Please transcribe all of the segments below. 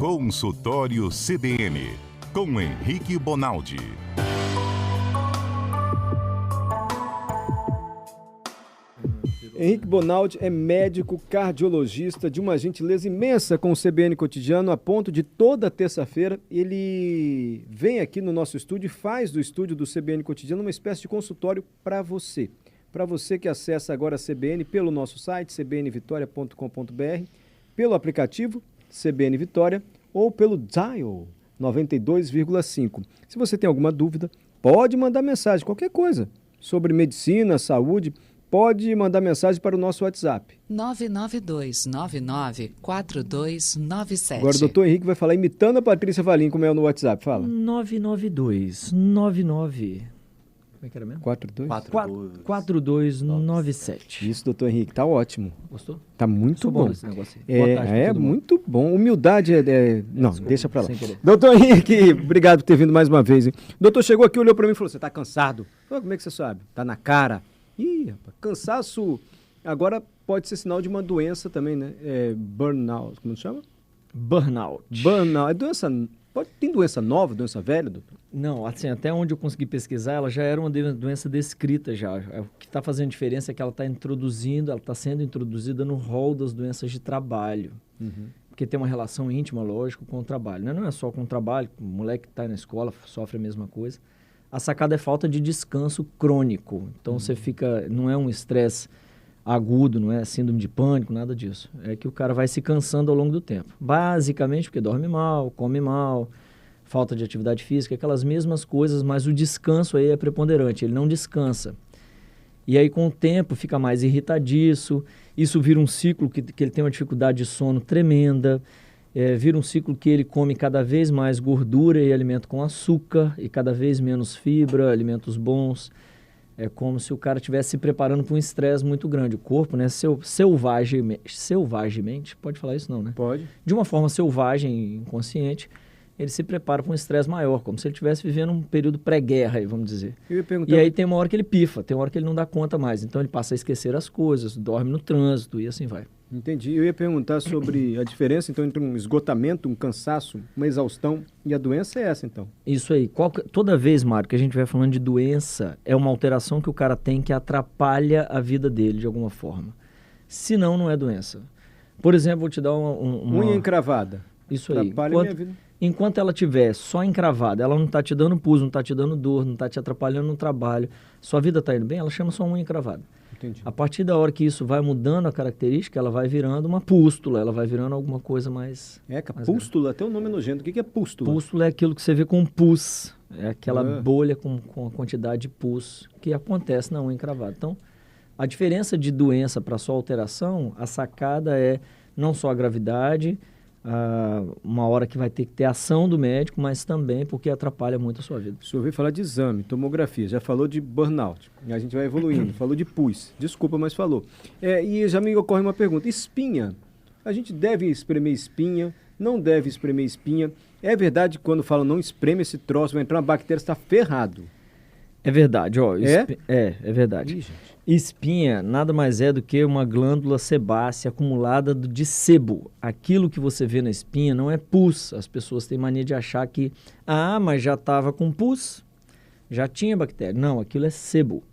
Consultório CBN, com Henrique Bonaldi. Henrique Bonaldi é médico cardiologista de uma gentileza imensa com o CBN Cotidiano, a ponto de toda terça-feira ele vem aqui no nosso estúdio e faz do estúdio do CBN Cotidiano uma espécie de consultório para você. Para você que acessa agora a CBN pelo nosso site, cbnvitoria.com.br, pelo aplicativo CBN Vitória ou pelo dial 92,5. Se você tem alguma dúvida, pode mandar mensagem, qualquer coisa, sobre medicina, saúde, pode mandar mensagem para o nosso WhatsApp. 992994297. Agora o doutor Henrique vai falar imitando a Patrícia Valim, como é no WhatsApp. Fala. 99299... Como é que era mesmo? 4297. Isso, doutor Henrique, tá ótimo. Gostou? Tá muito bom. Esse negócio aí. É muito bom. Humildade Não, Desculpa, deixa pra lá. sem querer. Doutor Henrique, obrigado por ter vindo mais uma vez. Hein? O doutor chegou aqui, olhou pra mim e falou, você tá cansado? Falei, como é que você sabe? Tá na cara. Ih, rapaz, cansaço agora pode ser sinal de uma doença também, né? Burnout, como se chama? Burnout. Burnout. É doença... Tem doença nova, doença velha, doutor? Não, assim, até onde eu consegui pesquisar, ela já era uma doença descrita já. O que está fazendo diferença é que ela está sendo introduzida no rol das doenças de trabalho. Uhum. Porque tem uma relação íntima, lógico, com o trabalho. Né? Não é só com o trabalho, o moleque que está na escola sofre a mesma coisa. A sacada é falta de descanso crônico. Então, você fica... Não é um estresse agudo, não é síndrome de pânico, nada disso. É que o cara vai se cansando ao longo do tempo. Basicamente porque dorme mal, come mal, falta de atividade física, aquelas mesmas coisas, mas o descanso aí é preponderante, ele não descansa. E aí com o tempo fica mais irritadiço, isso vira um ciclo que ele tem uma dificuldade de sono tremenda, vira um ciclo que ele come cada vez mais gordura e alimento com açúcar e cada vez menos fibra, alimentos bons. É como se o cara estivesse se preparando para um estresse muito grande. O corpo, né, selvagemente, pode falar isso não, né? Pode. De uma forma selvagem, inconsciente, ele se prepara para um estresse maior, como se ele estivesse vivendo um período pré-guerra, vamos dizer. E aí tem uma hora que ele pifa, tem uma hora que ele não dá conta mais. Então ele passa a esquecer as coisas, dorme no trânsito e assim vai. Entendi. Eu ia perguntar sobre a diferença, então, entre um esgotamento, um cansaço, uma exaustão e a doença é essa, então. Isso aí. Toda vez, Mário, que a gente vai falando de doença, é uma alteração que o cara tem que atrapalha a vida dele de alguma forma. Se não, não é doença. Por exemplo, vou te dar uma... Unha encravada. Isso aí. Atrapalha a minha vida. Enquanto ela estiver só encravada, ela não está te dando pus, não está te dando dor, não está te atrapalhando no trabalho, sua vida está indo bem, ela chama só unha encravada. Entendi. A partir da hora que isso vai mudando a característica, ela vai virando uma pústula, ela vai virando alguma coisa mais... Pústula, até o nome nojento. O que é pústula? Pústula é aquilo que você vê com pus, é aquela bolha com a quantidade de pus que acontece na unha encravada. Então, a diferença de doença para sua alteração, a sacada é não só a gravidade, uma hora que vai ter que ter ação do médico, mas também porque atrapalha muito a sua vida. O senhor veio falar de exame, tomografia, já falou de burnout, a gente vai evoluindo, falou de pus, desculpa, mas falou. E já me ocorre uma pergunta, espinha, a gente deve espremer espinha, não deve espremer espinha? É verdade que quando falam não espreme esse troço, vai entrar uma bactéria, está ferrado? É verdade, ó. É verdade. Ih, gente. Espinha nada mais é do que uma glândula sebácea acumulada de sebo. Aquilo que você vê na espinha não é pus. As pessoas têm mania de achar que, mas já estava com pus, já tinha bactéria. Não, aquilo é sebo.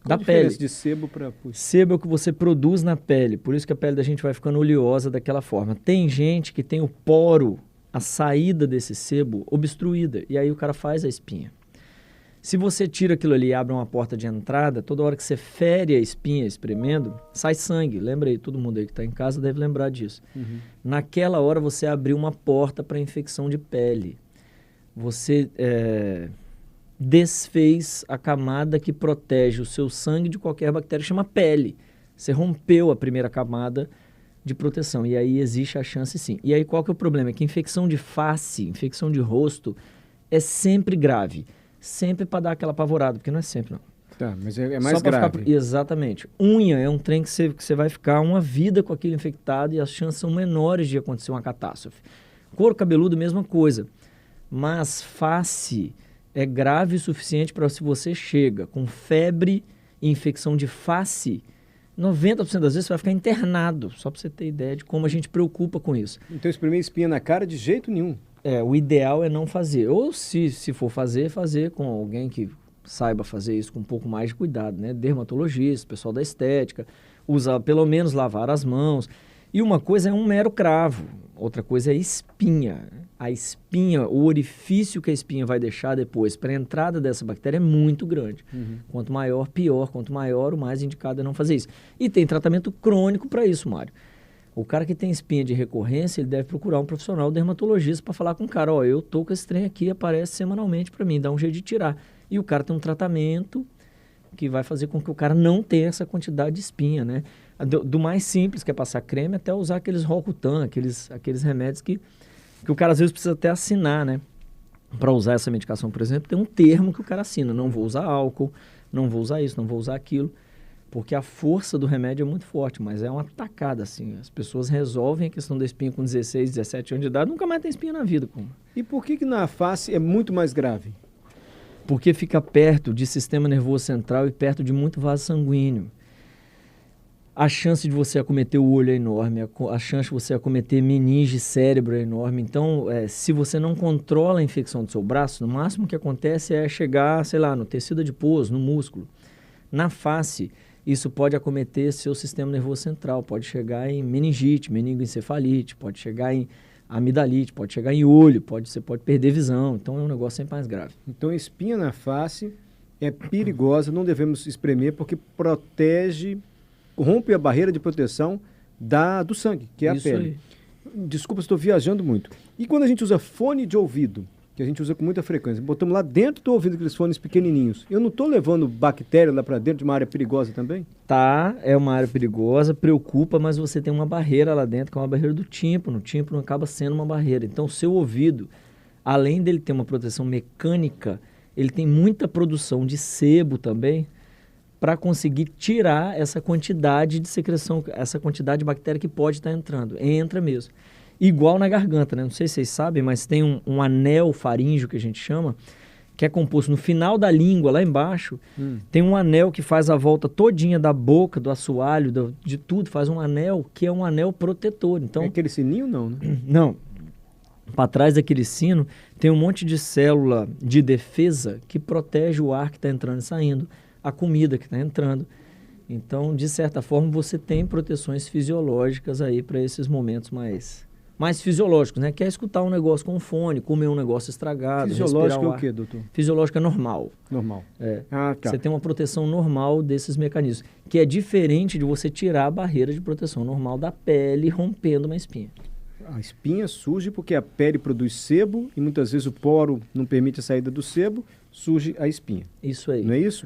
Qual a diferença de sebo para pus? Sebo é o que você produz na pele, por isso que a pele da gente vai ficando oleosa daquela forma. Tem gente que tem o poro, a saída desse sebo obstruída, e aí o cara faz a espinha. Se você tira aquilo ali e abre uma porta de entrada, toda hora que você fere a espinha espremendo, sai sangue. Lembra aí, todo mundo aí que está em casa deve lembrar disso. Uhum. Naquela hora você abriu uma porta para infecção de pele. Você desfez a camada que protege o seu sangue de qualquer bactéria, que chama pele. Você rompeu a primeira camada de proteção e aí existe a chance sim. E aí qual que é o problema? É que infecção de face, infecção de rosto é sempre grave. Sempre para dar aquela apavorada, porque não é sempre, não. Tá, mas é mais grave. Exatamente. Unha é um trem que você vai ficar uma vida com aquilo infectado e as chances são menores de acontecer uma catástrofe. Couro cabeludo, mesma coisa. Mas face é grave o suficiente para se você chega com febre e infecção de face, 90% das vezes você vai ficar internado, só para você ter ideia de como a gente preocupa com isso. Então, espremer espinha na cara de jeito nenhum. O ideal é não fazer. Ou se for fazer com alguém que saiba fazer isso com um pouco mais de cuidado, né? Dermatologista, pessoal da estética, usar pelo menos lavar as mãos. E uma coisa é um mero cravo, outra coisa é espinha. A espinha, o orifício que a espinha vai deixar depois para a entrada dessa bactéria é muito grande. Quanto maior, pior. Quanto maior, o mais indicado é não fazer isso. E tem tratamento crônico para isso, Mário. O cara que tem espinha de recorrência, ele deve procurar um profissional dermatologista para falar com o cara, eu tô com esse trem aqui, aparece semanalmente para mim, dá um jeito de tirar. E o cara tem um tratamento que vai fazer com que o cara não tenha essa quantidade de espinha, né? Do mais simples, que é passar creme, até usar aqueles Roacutan, aqueles remédios que o cara às vezes precisa até assinar, né? Para usar essa medicação, por exemplo, tem um termo que o cara assina, não vou usar álcool, não vou usar isso, não vou usar aquilo, porque a força do remédio é muito forte, mas é uma tacada, assim. As pessoas resolvem a questão da espinha com 16, 17 anos de idade, nunca mais tem espinha na vida. E por que na face é muito mais grave? Porque fica perto de sistema nervoso central e perto de muito vaso sanguíneo. A chance de você acometer o olho é enorme, a chance de você acometer meninge cérebro é enorme. Então, se você não controla a infecção do seu braço, no máximo que acontece é chegar, sei lá, no tecido adiposo, no músculo. Na face, isso pode acometer seu sistema nervoso central, pode chegar em meningite, meningoencefalite, pode chegar em amidalite, pode chegar em olho, você pode perder visão. Então, é um negócio sempre mais grave. Então, espinha na face é perigosa, não devemos espremer porque protege... rompe a barreira de proteção do sangue, que é isso a pele. Aí. Desculpa, estou viajando muito. E quando a gente usa fone de ouvido, que a gente usa com muita frequência, botamos lá dentro do ouvido aqueles fones pequenininhos, eu não estou levando bactéria lá para dentro de uma área perigosa também? Tá, é uma área perigosa, preocupa, mas você tem uma barreira lá dentro, que é uma barreira do tímpano. O tímpano acaba sendo uma barreira. Então, o seu ouvido, além dele ter uma proteção mecânica, ele tem muita produção de sebo também, para conseguir tirar essa quantidade de secreção, essa quantidade de bactéria que pode estar entrando. Entra mesmo. Igual na garganta, né? Não sei se vocês sabem, mas tem um anel faríngeo que a gente chama, que é composto no final da língua, lá embaixo, tem um anel que faz a volta todinha da boca, do assoalho, de tudo, faz um anel que é um anel protetor. Então, é aquele sininho não, né? Não. Para trás daquele sino tem um monte de célula de defesa que protege o ar que está entrando e saindo, a comida que está entrando. Então, de certa forma, você tem proteções fisiológicas aí para esses momentos mais fisiológicos, né? Que é escutar um negócio com fone, comer um negócio estragado, fisiológico é o quê, doutor? Fisiológico é normal. Normal. Tá. Você tem uma proteção normal desses mecanismos, que é diferente de você tirar a barreira de proteção normal da pele rompendo uma espinha. A espinha surge porque a pele produz sebo e muitas vezes o poro não permite a saída do sebo, surge a espinha. Isso aí. Não é isso?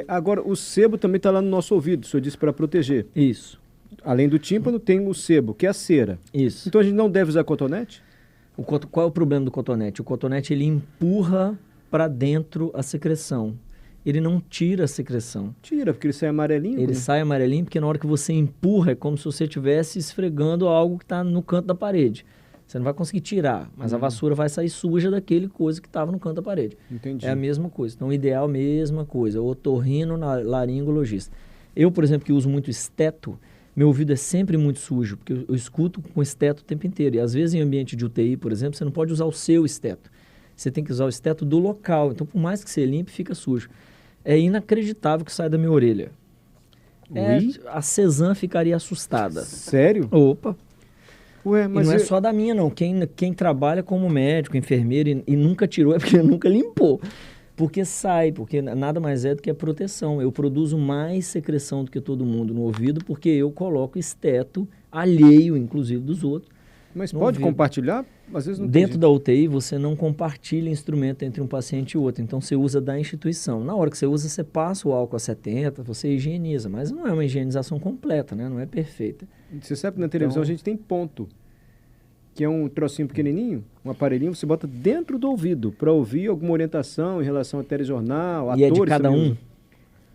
Agora, o sebo também está lá no nosso ouvido, o senhor disse para proteger. Isso. Além do tímpano, tem o sebo, que é a cera. Isso. Então a gente não deve usar cotonete? Qual é o problema do cotonete? O cotonete, ele empurra para dentro a secreção. Ele não tira a secreção. Tira, porque ele sai amarelinho. Ele sai amarelinho porque na hora que você empurra é como se você estivesse esfregando algo que está no canto da parede. Você não vai conseguir tirar, mas a vassoura vai sair suja daquele coisa que estava no canto da parede. Entendi. É a mesma coisa. Então, o ideal, mesma coisa. Otorrinolaringologista. Eu, por exemplo, que uso muito esteto, meu ouvido é sempre muito sujo, porque eu escuto com esteto o tempo inteiro. E às vezes em ambiente de UTI, por exemplo, você não pode usar o seu esteto. Você tem que usar o esteto do local. Então, por mais que você limpe, fica sujo. É inacreditável que sai da minha orelha. A Cezanne ficaria assustada. Sério? Opa! Ué, mas e não é só da minha, não. Quem trabalha como médico, enfermeiro e nunca tirou é porque nunca limpou. Porque sai, porque nada mais é do que a proteção. Eu produzo mais secreção do que todo mundo no ouvido porque eu coloco esteto alheio, inclusive, dos outros. Mas pode ouvido. Compartilhar? Às vezes não Dentro da UTI, você não compartilha instrumento entre um paciente e outro. Então, você usa da instituição. Na hora que você usa, você passa o álcool a 70, você higieniza. Mas não é uma higienização completa, né? Não é perfeita. Você sabe que na televisão a gente tem ponto, que é um trocinho pequenininho, um aparelhinho, você bota dentro do ouvido para ouvir alguma orientação em relação a telejornal, atores. E é de cada um?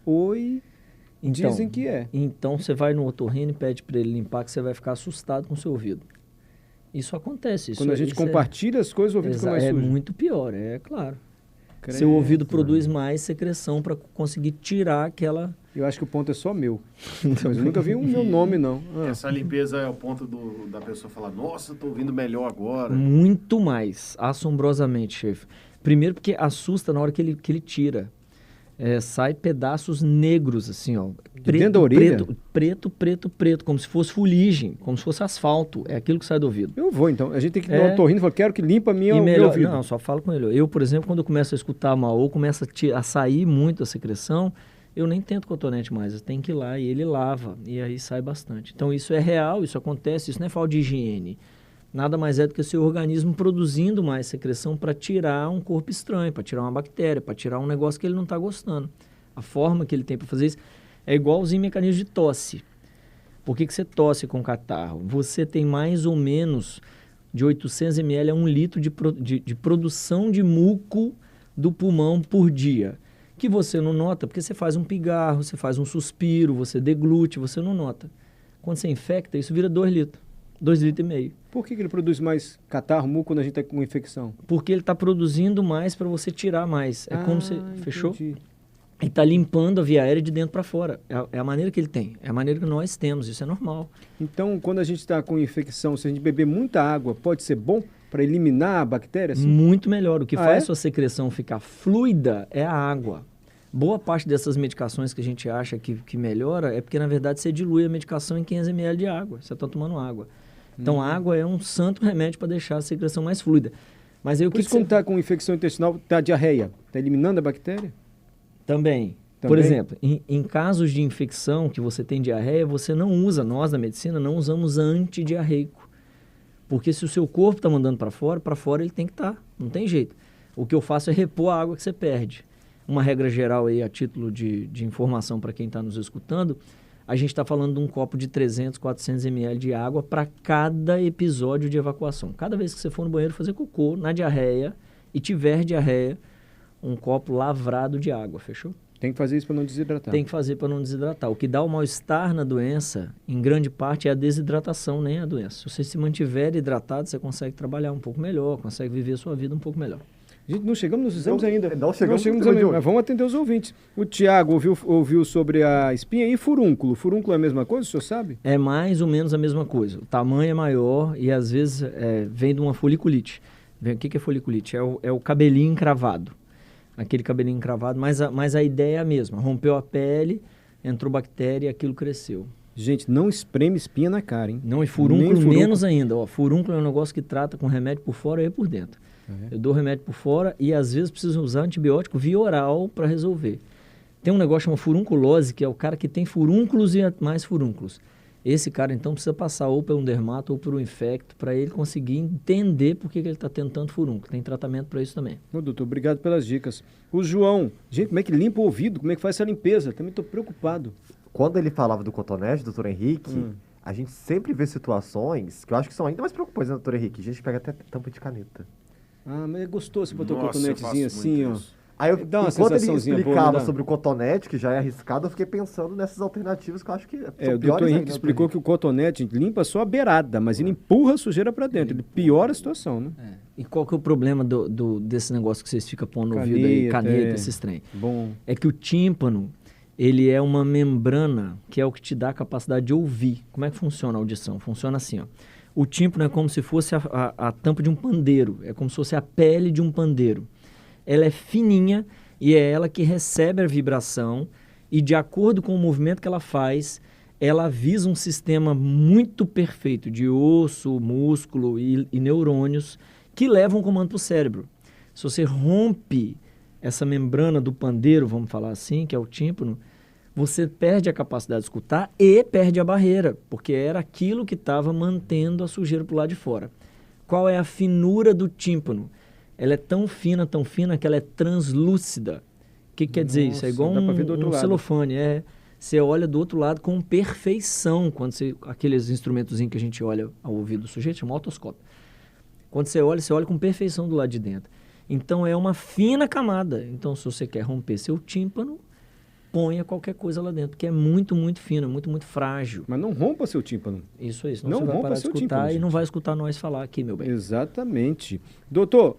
Oi, então, dizem que é. Então, você vai no otorrino e pede para ele limpar, que você vai ficar assustado com o seu ouvido. Isso acontece. Quando a gente compartilha as coisas, o ouvido fica mais sujo. É muito pior, é claro. Seu ouvido produz mais secreção para conseguir tirar aquela... Eu acho que o ponto é só meu. Mas eu nunca vi meu nome, não. Essa limpeza é o ponto da pessoa falar, nossa, tô ouvindo melhor agora. Muito mais, assombrosamente, chefe. Primeiro porque assusta na hora que ele tira. Sai pedaços negros, assim, ó. Dentro da orelha? Preto, como se fosse fuligem, como se fosse asfalto. É aquilo que sai do ouvido. Eu vou, então. A gente tem que ir no otorrino e falar, quero que limpa a minha melhor, meu ouvido. Não, só falo com ele. Eu, por exemplo, quando eu começo a escutar mal ou começa a sair muito a secreção, eu nem tento cotonete mais. Eu tenho que ir lá e ele lava. E aí sai bastante. Então, isso é real, isso acontece. Isso não é falta de higiene. Nada mais é do que o seu organismo produzindo mais secreção para tirar um corpo estranho, para tirar uma bactéria, para tirar um negócio que ele não está gostando. A forma que ele tem para fazer isso é igualzinho mecanismo de tosse. Por que você tosse com catarro? Você tem mais ou menos de 800 ml a 1 litro de produção de muco do pulmão por dia. Que você não nota porque você faz um pigarro, você faz um suspiro, você deglute, você não nota. Quando você infecta, isso vira 2 litros. 2,5 litros. Por que ele produz mais catarro, muco quando a gente está com infecção? Porque ele está produzindo mais para você tirar mais. É como você... Fechou? Entendi. Ele está limpando a via aérea de dentro para fora. É a maneira que ele tem. É a maneira que nós temos. Isso é normal. Então, quando a gente está com infecção, se a gente beber muita água, pode ser bom para eliminar a bactéria? Assim? Muito melhor. O que faz é? sua secreção ficar fluida é a água. Boa parte dessas medicações que a gente acha que melhora é porque, na verdade, você dilui a medicação em 500 ml de água. Você está tomando água. Então, a água é um santo remédio para deixar a secreção mais fluida. Mas aí, Por isso, quando está com infecção intestinal, está diarreia. Está eliminando a bactéria? Também. Por exemplo, em casos de infecção que você tem diarreia, você não usa, nós da medicina, não usamos antidiarreico. Porque se o seu corpo está mandando para fora ele tem que estar. Não tem jeito. O que eu faço é repor a água que você perde. Uma regra geral aí, a título de informação para quem está nos escutando, a gente está falando de um copo de 300, 400 ml de água para cada episódio de evacuação. Cada vez que você for no banheiro fazer cocô, na diarreia, e tiver diarreia, um copo lavrado de água, fechou? Tem que fazer isso para não desidratar. Tem que fazer para não desidratar. O que dá o mal-estar na doença, em grande parte, é a desidratação, nem a doença. Se você se mantiver hidratado, você consegue trabalhar um pouco melhor, consegue viver a sua vida um pouco melhor. Gente, não chegamos nos exames ainda. Não chegamos ainda, mas vamos atender os ouvintes. O Tiago ouviu sobre a espinha e furúnculo. Furúnculo é a mesma coisa, o senhor sabe? É mais ou menos a mesma coisa. O tamanho é maior e às vezes vem de uma foliculite. O que é foliculite? É o cabelinho encravado. Aquele cabelinho encravado, mas a ideia é a mesma. Rompeu a pele, entrou bactéria e aquilo cresceu. Gente, não espreme espinha na cara, hein? Não, e furúnculo menos ainda. Ó, furúnculo é um negócio que trata com remédio por fora e por dentro. Eu dou remédio por fora e às vezes preciso usar antibiótico via oral para resolver. Tem um negócio chamado furunculose, que é o cara que tem furúnculos e mais furúnculos. Esse cara, então, precisa passar ou por um dermato ou por um infecto para ele conseguir entender por que ele está tendo tanto furúnculo. Tem tratamento para isso também. Ô, doutor, obrigado pelas dicas. O João, gente, como é que limpa o ouvido? Como é que faz essa limpeza? Também estou preocupado. Quando ele falava do cotonete, doutor Henrique, a gente sempre vê situações que eu acho que são ainda mais preocupantes, né, doutor Henrique? A gente pega até tampa de caneta. Ah, mas é gostoso você botar o cotonetezinho assim, ó. Aí Dá uma enquanto ele sensaçãozinha explicava boa, sobre o cotonete, que já é arriscado, eu fiquei pensando nessas alternativas que eu acho que são o piores doutor Henrique ainda, explicou que o cotonete limpa só a beirada, mas ele empurra a sujeira para dentro. Ele piora a situação, né? E qual que é o problema desse negócio que vocês ficam pondo no ouvido aí? Caneta, esses trem. Bom. É que o tímpano, ele é uma membrana que é o que te dá a capacidade de ouvir. Como é que funciona a audição? Funciona assim, ó. O tímpano é como se fosse a tampa de um pandeiro. É como se fosse a pele de um pandeiro. Ela é fininha e é ela que recebe a vibração e, de acordo com o movimento que ela faz, ela avisa um sistema muito perfeito de osso, músculo e neurônios que levam o comando para o cérebro. Se você rompe essa membrana do pandeiro, vamos falar assim, que é o tímpano, você perde a capacidade de escutar e perde a barreira, porque era aquilo que estava mantendo a sujeira para o lado de fora. Qual é a finura do tímpano? Ela é tão fina, que ela é translúcida. O que quer dizer isso? É igual um celofane. Você olha do outro lado com perfeição, quando aqueles instrumentozinhos que a gente olha ao ouvido do sujeito, chama otoscópio. Quando você olha com perfeição do lado de dentro. Então, é uma fina camada. Então, se você quer romper seu tímpano, ponha qualquer coisa lá dentro, que é muito, muito fino, muito, muito frágil. Mas não rompa seu tímpano. Isso aí, senão Não você vai rompa parar de seu escutar tímpano, e gente. não vai escutar nós falar aqui, meu bem. Exatamente. Doutor,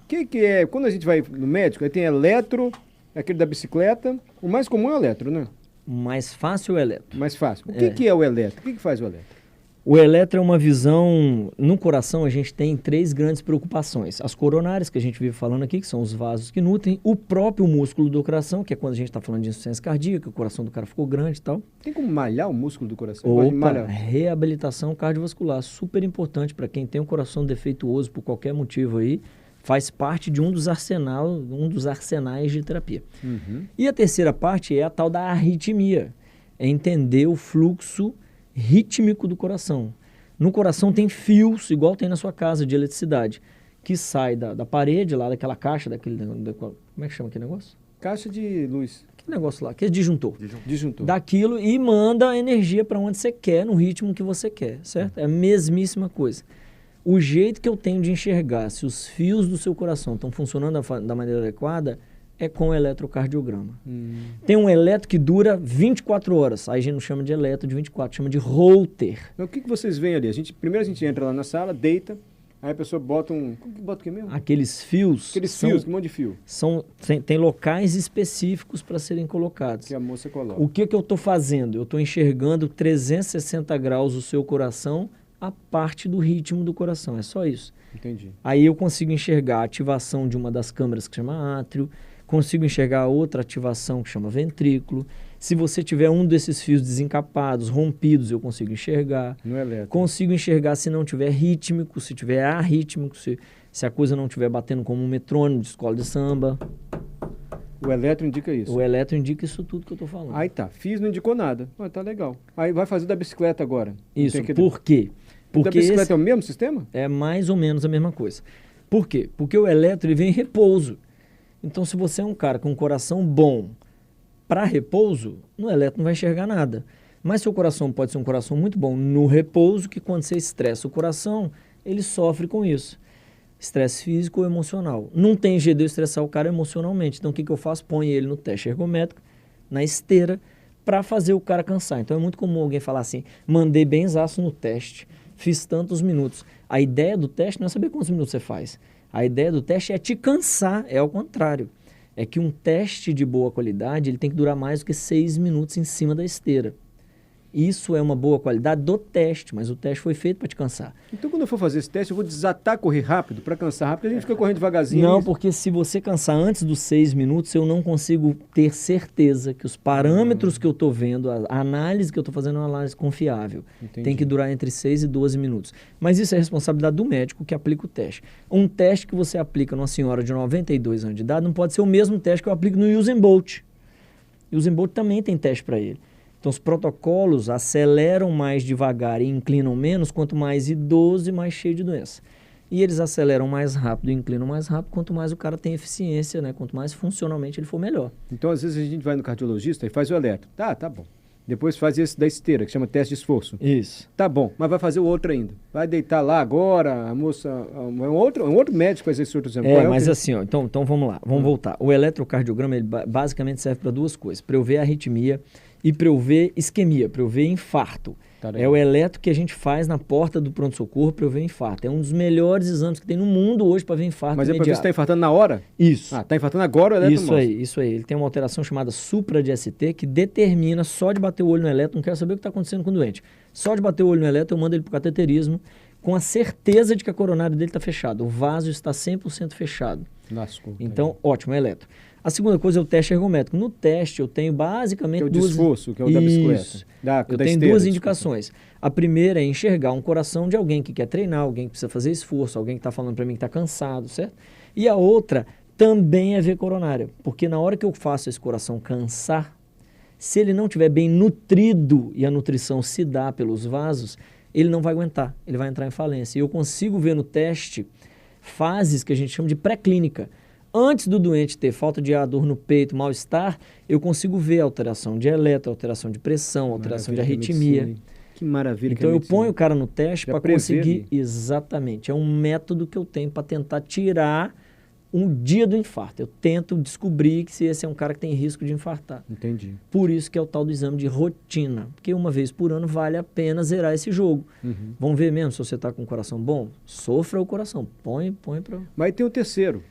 que é, quando a gente vai no médico, aí tem eletro, aquele da bicicleta, o mais comum é o eletro, né? Mais fácil é eletro. Mais fácil. O É. que é o eletro? O que faz o eletro? O eletro é uma visão... No coração a gente tem 3 grandes preocupações. As coronárias, que a gente vive falando aqui, que são os vasos que nutrem. O próprio músculo do coração, que é quando a gente está falando de insuficiência cardíaca, o coração do cara ficou grande e tal. Tem como malhar o músculo do coração? Eu gosto de Opa, malhar. reabilitação cardiovascular, super importante para quem tem um coração defeituoso por qualquer motivo aí, faz parte de um dos arsenais de terapia. Uhum. E a terceira parte é a tal da arritmia, é entender o fluxo rítmico do coração. No coração tem fios, igual tem na sua casa, de eletricidade, que sai da parede lá, daquela caixa, como é que chama aquele negócio? Caixa de luz, Aquele negócio lá, aquele disjuntor. disjuntor. Daquilo e manda a energia para onde você quer, no ritmo que você quer, certo? É a mesmíssima coisa. O jeito que eu tenho de enxergar se os fios do seu coração estão funcionando da maneira adequada é com o eletrocardiograma. Tem um eletro que dura 24 horas, aí a gente não chama de eletro de 24, chama de Holter. Mas o que vocês veem ali? Primeiro a gente entra lá na sala, deita, aí a pessoa bota bota o que mesmo? Aqueles fios, Aqueles fios, um monte de fio tem locais específicos para serem colocados. que a moça coloca. O que eu estou fazendo? Eu estou enxergando 360 graus o seu coração, a parte do ritmo do coração, é só isso. Entendi. Aí eu consigo enxergar a ativação de uma das câmaras que chama átrio, consigo enxergar outra ativação que chama ventrículo. Se você tiver um desses fios desencapados, rompidos, eu consigo enxergar. No eletro. Consigo enxergar se não tiver rítmico, se tiver arrítmico, se a coisa não estiver batendo como um metrônomo de escola de samba. O eletro indica isso. O eletro indica isso tudo que eu estou falando. Aí tá, fiz, não indicou nada. Ah, tá legal. Aí vai fazer da bicicleta agora. Isso, Tem que- por quê? Da Porque bicicleta esse é o mesmo sistema? é mais ou menos a mesma coisa. Por quê? Porque o eletro ele vem em repouso. Então, se você é um cara com um coração bom para repouso, no eletro não vai enxergar nada. Mas seu coração pode ser um coração muito bom no repouso, que quando você estressa o coração, ele sofre com isso. Estresse físico ou emocional. Não tem jeito de eu estressar o cara emocionalmente. Então, o que eu faço? Põe ele no teste ergométrico, na esteira, para fazer o cara cansar. Então, é muito comum alguém falar assim, mandei benzaço no teste, fiz tantos minutos. A ideia do teste não é saber quantos minutos você faz. A ideia do teste é te cansar, é ao contrário. É que um teste de boa qualidade ele tem que durar mais do que 6 minutos em cima da esteira. Isso é uma boa qualidade do teste, mas o teste foi feito para te cansar. Então, quando eu for fazer esse teste, eu vou desatar correr rápido para cansar rápido, a gente fica correndo devagarzinho. Não, porque se você cansar antes dos 6 minutos, eu não consigo ter certeza que os parâmetros que eu estou vendo, a análise que eu estou fazendo é uma análise confiável. Entendi. Tem que durar entre 6 e 12 minutos. Mas isso é responsabilidade do médico que aplica o teste. Um teste que você aplica numa senhora de 92 anos de idade não pode ser o mesmo teste que eu aplico no Usain Bolt. O Usain Bolt também tem teste para ele. Então, os protocolos aceleram mais devagar e inclinam menos, quanto mais idoso e mais cheio de doença. E eles aceleram mais rápido e inclinam mais rápido, quanto mais o cara tem eficiência, né? Quanto mais funcionalmente ele for melhor. Então, às vezes, a gente vai no cardiologista e faz o eletro. Tá bom. Depois faz esse da esteira, que chama teste de esforço. Isso. Tá bom, mas vai fazer o outro ainda. Vai deitar lá agora, a moça... um outro médico faz esse outro exame. Qual o Mas que- assim, ó, então vamos lá, vamos voltar. O eletrocardiograma, ele basicamente serve para duas coisas. Para eu ver arritmia e para eu ver isquemia, para eu ver infarto. Tá É legal. o eletro que a gente faz na porta do pronto-socorro para eu ver infarto. É um dos melhores exames que tem no mundo hoje para ver infarto Mas é pra ver se imediato. tá infartando na hora? Isso. Ah, tá infartando agora o eletro Isso mostra. aí, isso aí. Ele tem uma alteração chamada supra de ST que determina, só de bater o olho no eletro, não quero saber o que está acontecendo com o doente. Só de bater o olho no eletro, eu mando ele para o cateterismo com a certeza de que a coronária dele está fechada. O vaso está 100% fechado. Lascou. Então, ótimo, é eletro. A segunda coisa é o teste ergométrico. No teste, eu tenho basicamente Que é o de duas... esforço, que é o da bicicleta. Isso. Da Eu tenho esteira, duas desculpa. indicações. A primeira é enxergar um coração de alguém que quer treinar, alguém que precisa fazer esforço, alguém que está falando para mim que está cansado, certo? E a outra também é ver coronária, porque na hora que eu faço esse coração cansar, se ele não estiver bem nutrido e a nutrição se dá pelos vasos, ele não vai aguentar, ele vai entrar em falência. E eu consigo ver no teste fases que a gente chama de pré-clínica. Antes do doente ter falta de ar, dor no peito, mal-estar, eu consigo ver alteração de eletro, alteração de pressão, alteração de Maravilha que é arritmia. medicina, hein? Que maravilha que é Então eu medicina. ponho o cara no teste Já para prevê conseguir... ali. Exatamente. É um método que eu tenho para tentar tirar um dia do infarto. Eu tento descobrir se esse é um cara que tem risco de infartar. Entendi. Por isso que é o tal do exame de rotina. Porque uma vez por ano vale a pena zerar esse jogo. Vamos ver mesmo se você está com o coração bom? Sofra o coração. Põe para... Mas tem o terceiro.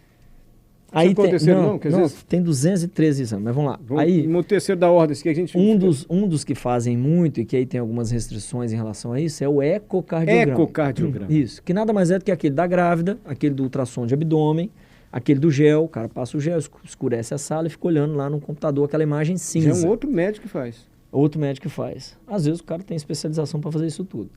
Aí tem o terceiro não? Quer dizer, tem 213 exames, mas vamos lá. Aí, no terceiro da ordem, que a gente... um dos que fazem muito e que aí tem algumas restrições em relação a isso é o ecocardiograma. Ecocardiograma. Isso, que nada mais é do que aquele da grávida, aquele do ultrassom de abdômen, aquele do gel, o cara passa o gel, escurece a sala e fica olhando lá no computador aquela imagem cinza. Já é um outro médico que faz. Outro médico que faz. Às vezes o cara tem especialização para fazer isso tudo.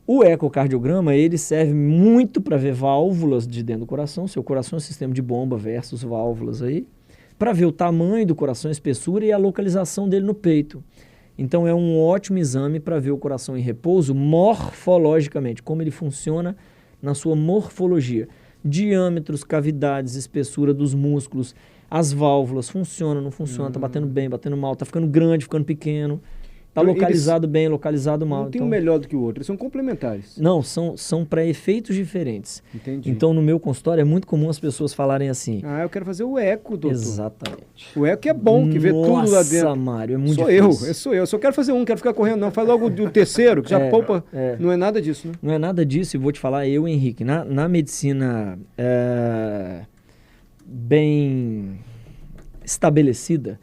O ecocardiograma, ele serve muito para ver válvulas de dentro do coração. Seu coração é um sistema de bomba versus válvulas aí. Para ver o tamanho do coração, a espessura e a localização dele no peito. Então é um ótimo exame para ver o coração em repouso morfologicamente, como ele funciona na sua morfologia. Diâmetros, cavidades, espessura dos músculos, as válvulas, funciona, não funciona, está batendo bem, batendo mal, está ficando grande, ficando pequeno. Está localizado bem, localizado mal. Não tem um melhor do que o outro, eles são complementares. Não, são para efeitos diferentes. Entendi. Então, no meu consultório, é muito comum as pessoas falarem assim. Ah, eu quero fazer o eco, doutor. Exatamente. O eco é bom, que vê tudo lá dentro. Nossa, Mário, é muito Sou difícil. sou eu. Eu só quero fazer um, não quero ficar correndo não. Faz logo do terceiro, que já poupa. Não é nada disso, né? Não é nada disso, e vou te falar, eu, Henrique, na medicina bem estabelecida,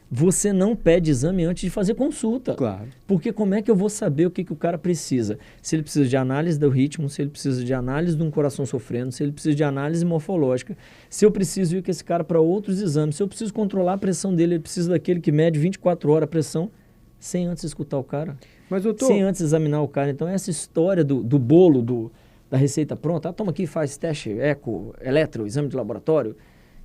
você não pede exame antes de fazer consulta. Claro. Porque como é que eu vou saber o que o cara precisa? Se ele precisa de análise do ritmo, se ele precisa de análise de um coração sofrendo, se ele precisa de análise morfológica, se eu preciso ir com esse cara para outros exames, se eu preciso controlar a pressão dele, ele precisa daquele que mede 24 horas a pressão, sem antes escutar o cara. Mas, doutor... Sem antes examinar o cara. Então, essa história do bolo, da receita pronta, toma aqui, faz teste, eco, eletro, exame de laboratório,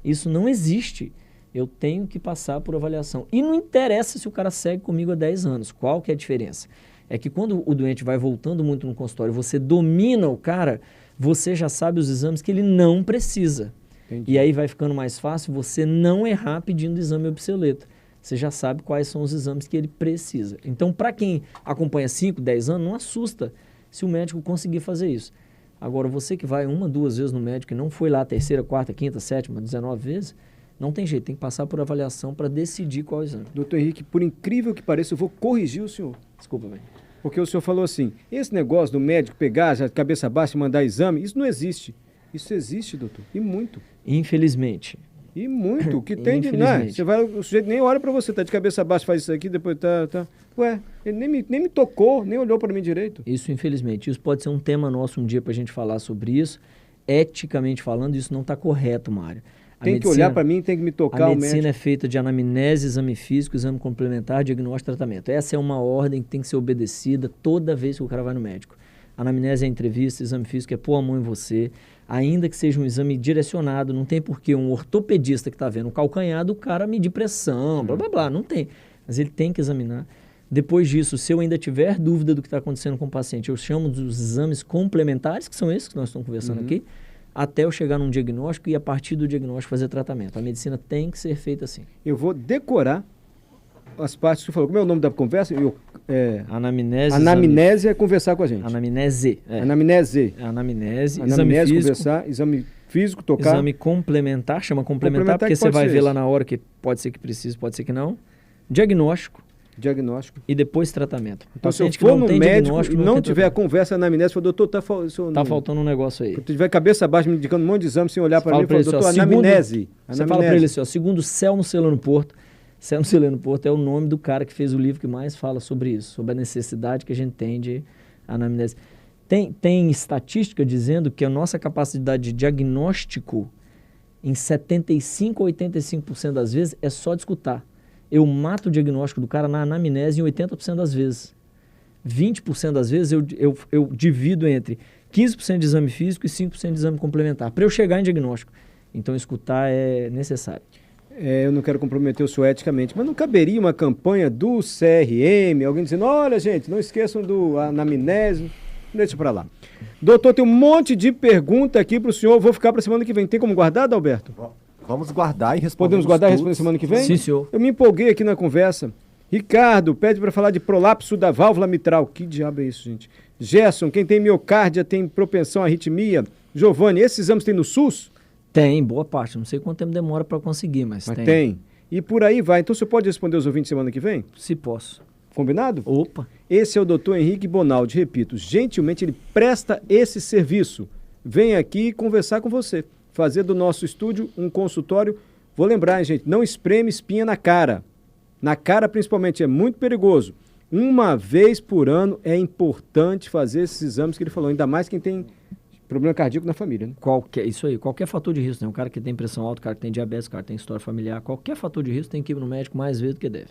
isso não existe. Eu tenho que passar por avaliação. E não interessa se o cara segue comigo há 10 anos. Qual que é a diferença? É que quando o doente vai voltando muito no consultório, você domina o cara, você já sabe os exames que ele não precisa. Entendi. E aí vai ficando mais fácil você não errar pedindo exame obsoleto. Você já sabe quais são os exames que ele precisa. Então, para quem acompanha 5, 10 anos, não assusta se o médico conseguir fazer isso. Agora, você que vai 1, 2 vezes no médico e não foi lá a 3ª, 4ª, 5ª, 7ª, 19 vezes... Não tem jeito, tem que passar por avaliação para decidir qual exame. Doutor Henrique, por incrível que pareça, eu vou corrigir o senhor. Desculpa, velho. Porque o senhor falou assim, esse negócio do médico pegar, já cabeça baixa e mandar exame, isso não existe. Isso existe, doutor, e muito. Infelizmente. E muito, o que tem de... Não, você vai, o sujeito nem olha para você, tá de cabeça baixa, faz isso aqui, depois tá... Ué, ele nem me tocou, nem olhou para mim direito. Isso, infelizmente. Isso pode ser um tema nosso um dia para a gente falar sobre isso. Eticamente falando, isso não está correto, Mário. Tem que olhar para mim, tem que me tocar o médico. A medicina é feita de anamnese, exame físico, exame complementar, diagnóstico e tratamento. Essa é uma ordem que tem que ser obedecida toda vez que o cara vai no médico. Anamnese é entrevista, exame físico é pôr a mão em você, ainda que seja um exame direcionado, não tem por que um ortopedista que está vendo o calcanhar do cara medir pressão, blá, blá, blá, não tem. Mas ele tem que examinar. Depois disso, se eu ainda tiver dúvida do que está acontecendo com o paciente, eu chamo dos exames complementares, que são esses que nós estamos conversando aqui, até eu chegar num diagnóstico e a partir do diagnóstico fazer tratamento. A medicina tem que ser feita assim. Eu vou decorar as partes que você falou. Como é o nome da conversa? Anamnese. Anamnese é conversar com a gente. Anamnese. Anamnese. Anamnese, exame físico, conversar, exame físico, tocar. Exame complementar, chama complementar porque você vai ver lá na hora que pode ser que precise, pode ser que não. Diagnóstico. E depois tratamento. Então, se eu for no médico e não tiver a conversa na anamnese, fala, doutor, tá faltando um negócio aí. Se tiver cabeça baixa me indicando um monte de exame sem olhar para mim, fala, doutor, anamnese. Você fala para ele assim, ó, segundo Selmo Celano Porto, Selmo Celano Porto é o nome do cara que fez o livro que mais fala sobre isso, sobre a necessidade que a gente tem de anamnese. Tem estatística dizendo que a nossa capacidade de diagnóstico em 75% a 85% das vezes é só de escutar. Eu mato o diagnóstico do cara na anamnese em 80% das vezes. 20% das vezes eu divido entre 15% de exame físico e 5% de exame complementar, para eu chegar em diagnóstico. Então, escutar é necessário. Eu não quero comprometer o senhor eticamente, mas não caberia uma campanha do CRM, alguém dizendo, olha, gente, não esqueçam do anamnese, deixa para lá. Doutor, tem um monte de pergunta aqui para o senhor, vou ficar para semana que vem. Tem como guardar, Adalberto? Vamos guardar e responder. Podemos guardar e responder semana que vem? Sim, senhor. Eu me empolguei aqui na conversa. Ricardo, pede para falar de prolapso da válvula mitral. Que diabo é isso, gente? Gerson, quem tem miocárdia tem propensão à arritmia. Giovanni, esses exames tem no SUS? Tem, boa parte. Não sei quanto tempo demora para conseguir, mas tem. tem. E por aí vai. Então você pode responder os ouvintes semana que vem? Se posso. Combinado? Opa. Esse é o Dr. Henrique Bonaldi. Repito, gentilmente ele presta esse serviço. Vem aqui conversar com você. Fazer do nosso estúdio um consultório. Vou lembrar, hein, gente, não espreme espinha na cara. Na cara, principalmente, é muito perigoso. Uma vez por ano é importante fazer esses exames que ele falou, ainda mais quem tem problema cardíaco na família, né? Isso aí, qualquer fator de risco, né? Um cara que tem pressão alta, o cara que tem diabetes, o cara que tem história familiar, qualquer fator de risco tem que ir no médico mais vezes do que deve.